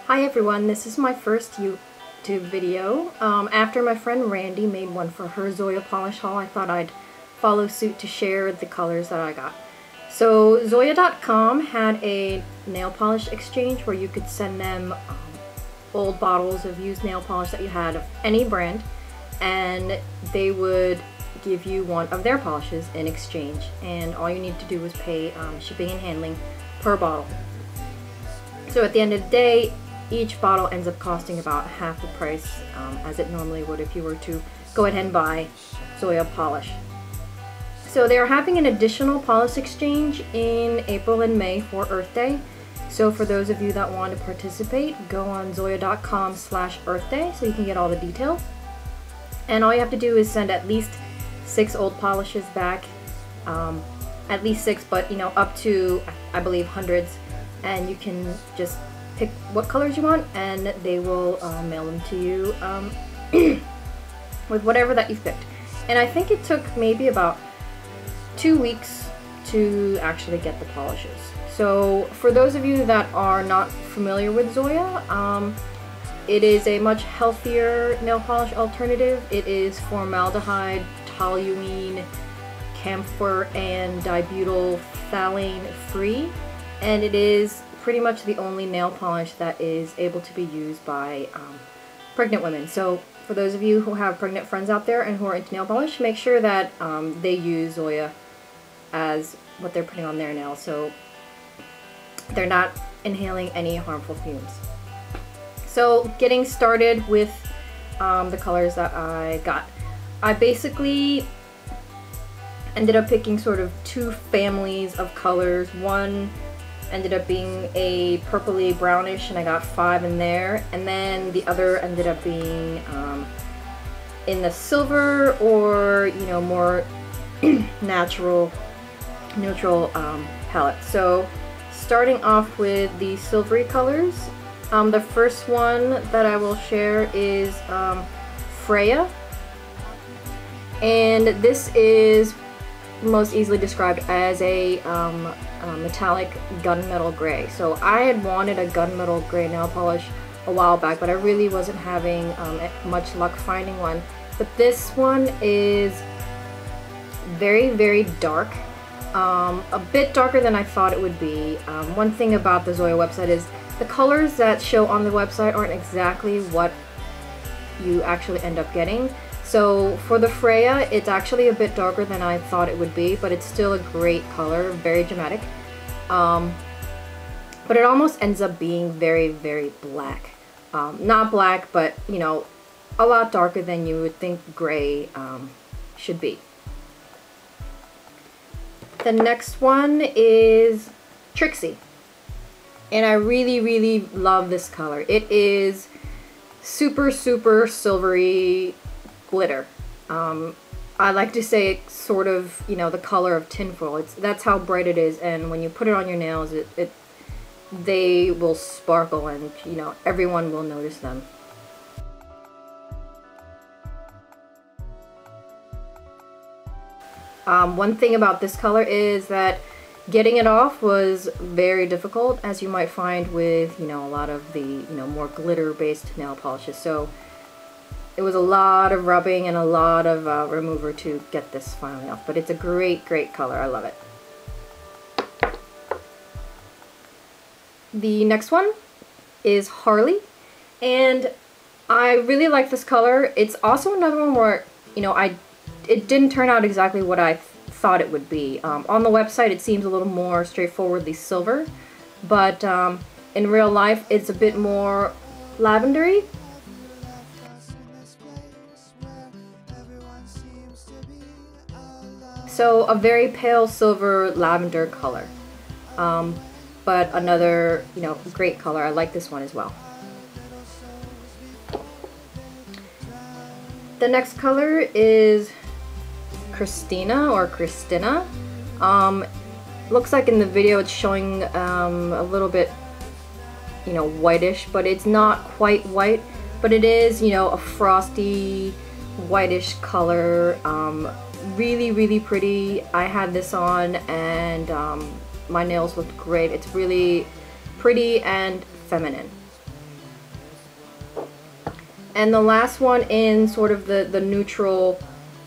Hi everyone, this is my first YouTube video. After my friend Randy made one for her Zoya polish haul, I thought I'd follow suit to share the colors that I got. So Zoya.com had a nail polish exchange where you could send them old bottles of used nail polish that you had of any brand, and they would give you one of their polishes in exchange, and all you need to do was pay shipping and handling per bottle. So at the end of the day, each bottle ends up costing about half the price as it normally would if you were to go ahead and buy Zoya polish. So they are having an additional polish exchange in April and May for Earth Day. So for those of you that want to participate, go on zoya.com/Earth Day so you can get all the details. And all you have to do is send at least 6 old polishes back, at least 6, but you know, up to I believe hundreds, and you can just pick what colors you want and they will mail them to you with whatever that you've picked. And I think it took maybe about 2 weeks to actually get the polishes. So for those of you that are not familiar with Zoya, it is a much healthier nail polish alternative. It is formaldehyde, toluene, camphor, and dibutyl phthalate free, and it is pretty much the only nail polish that is able to be used by pregnant women. So for those of you who have pregnant friends out there and who are into nail polish, make sure that they use Zoya as what they're putting on their nails, so they're not inhaling any harmful fumes. So getting started with the colors that I got, I basically ended up picking sort of 2 families of colors. One ended up being a purpley brownish, and I got 5 in there, and then the other ended up being in the silver, or you know, more neutral palette. So starting off with the silvery colors, the first one that I will share is Freja, and this is most easily described as a metallic gunmetal gray. So I had wanted a gunmetal gray nail polish a while back, but I really wasn't having much luck finding one. But this one is very, very dark, a bit darker than I thought it would be. One thing about the Zoya website is the colors that show on the website aren't exactly what you actually end up getting. So for the Freja, it's actually a bit darker than I thought it would be, but it's still a great color, very dramatic. But it almost ends up being very, very black. Not black, but you know, a lot darker than you would think gray should be. The next one is Trixie, and I really, really love this color. It is super, super silvery glitter. I like to say it's sort of, you know, the color of tinfoil. That's how bright it is, and when you put it on your nails, they will sparkle, and you know, everyone will notice them. One thing about this color is that getting it off was very difficult, as you might find with, you know, a lot of the, you know, more glitter-based nail polishes. So it was a lot of rubbing and a lot of remover to get this finally off, but it's a great, great color. I love it. The next one is Harley, and I really like this color. It's also another one where, you know, it didn't turn out exactly what I thought it would be. On the website it seems a little more straightforwardly silver, but in real life it's a bit more lavendery. So a very pale silver lavender color, but another, you know, great color. I like this one as well. The next color is Christinna. Looks like in the video it's showing a little bit, you know, whitish, but it's not quite white, but it is, you know, a frosty whitish color. Really, really pretty. I had this on and my nails looked great. It's really pretty and feminine. And the last one in sort of the neutral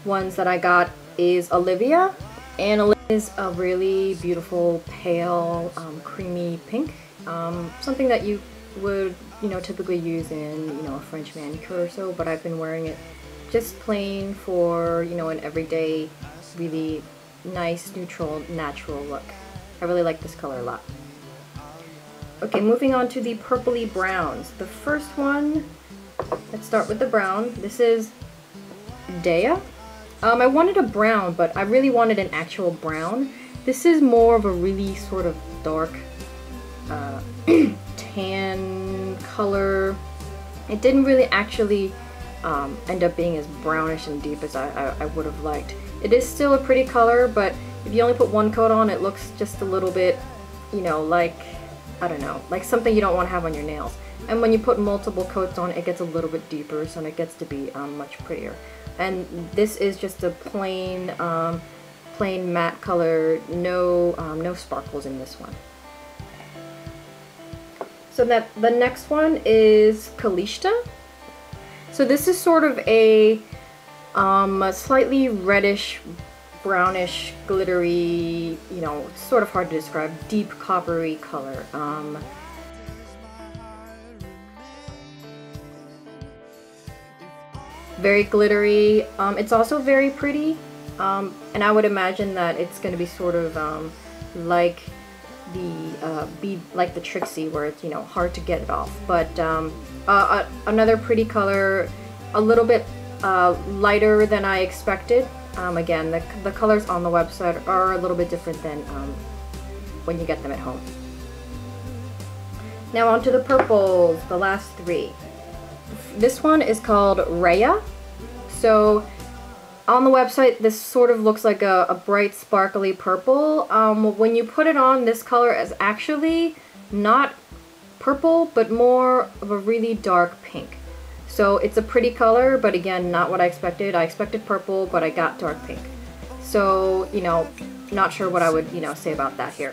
ones that I got is Olivia. And Olivia is a really beautiful, pale, creamy pink. Something that you would, typically use in, a French manicure or so, but I've been wearing it just plain for, an everyday, really nice, neutral, natural look. I really like this color a lot. Okay, moving on to the purpley browns. The first one, let's start with the brown. This is Dea. I wanted a brown, but I really wanted an actual brown. This is more of a really sort of dark tan color. It didn't really actually end up being as brownish and deep as I would have liked. It is still a pretty color, but if you only put one coat on, it looks just a little bit, like, I don't know, like something you don't want to have on your nails. And when you put multiple coats on, it gets a little bit deeper, so it gets to be much prettier. And this is just a plain, plain matte color, no sparkles in this one. So the next one is Kalista. So this is sort of a slightly reddish, brownish, glittery, it's sort of hard to describe, deep coppery color. Very glittery. It's also very pretty, and I would imagine that it's going to be sort of like the Trixie, where it's hard to get it off. But another pretty color, a little bit lighter than I expected. Again, the colors on the website are a little bit different than when you get them at home. Now on to the purples, the last three. This one is called Freja. So on the website, this sort of looks like a bright, sparkly purple. When you put it on, this color is actually not purple, but more of a really dark pink. So it's a pretty color, but again, not what I expected. I expected purple, but I got dark pink. So, not sure what I would, say about that here.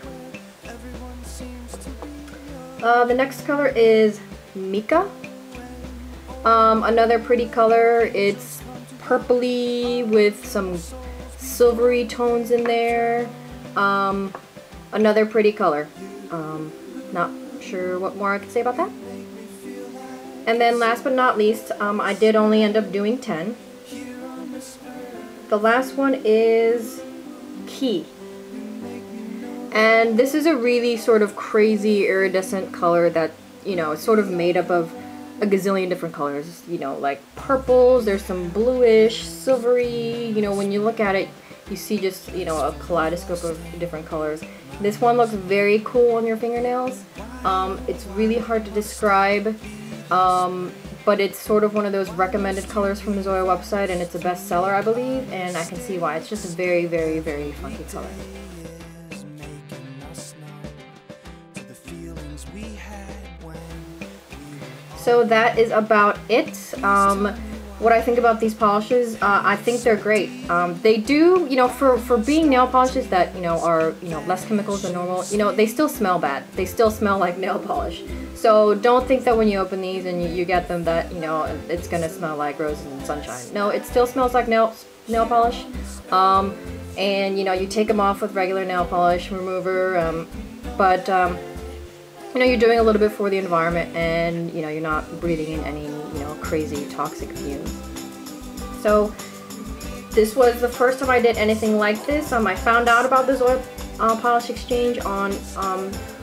The next color is Mikka. Another pretty color. It's purpley with some silvery tones in there. Another pretty color. Not sure what more I could say about that. And then last but not least, I did only end up doing 10. The last one is Key. And this is a really sort of crazy iridescent color that, is sort of made up of a gazillion different colors, like purples, there's some bluish, silvery, when you look at it, you see just, a kaleidoscope of different colors. This one looks very cool on your fingernails. It's really hard to describe, but it's sort of one of those recommended colors from the Zoya website, and it's a bestseller, I believe, and I can see why. It's just a very, very, very funky color. So that is about it. What I think about these polishes, I think they're great. They do, for being nail polishes that, are, less chemicals than normal, they still smell bad. They still smell like nail polish. So don't think that when you open these and you get them that, it's gonna smell like roses and sunshine. No, it still smells like nail polish. And, you take them off with regular nail polish remover, but you're doing a little bit for the environment, and you're not breathing in any crazy toxic fumes. So this was the first time I did anything like this. I found out about the Zoya polish exchange on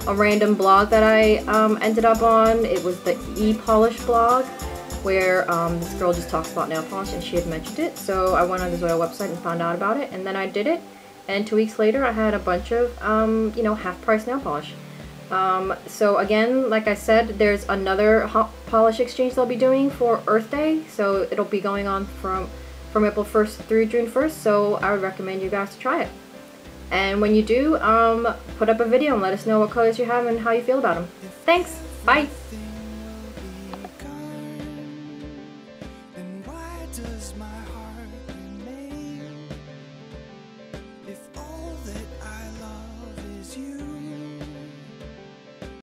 a random blog that I ended up on. It was the e-polish blog, where this girl just talks about nail polish, and she had mentioned it. So I went on the Zoya website and found out about it, and then I did it, and 2 weeks later I had a bunch of half-price nail polish. So again, like I said, there's another polish exchange they'll be doing for Earth Day, so it'll be going on from April 1st through June 1st, so I would recommend you guys to try it. And when you do, put up a video and let us know what colors you have and how you feel about them. Thanks! Bye!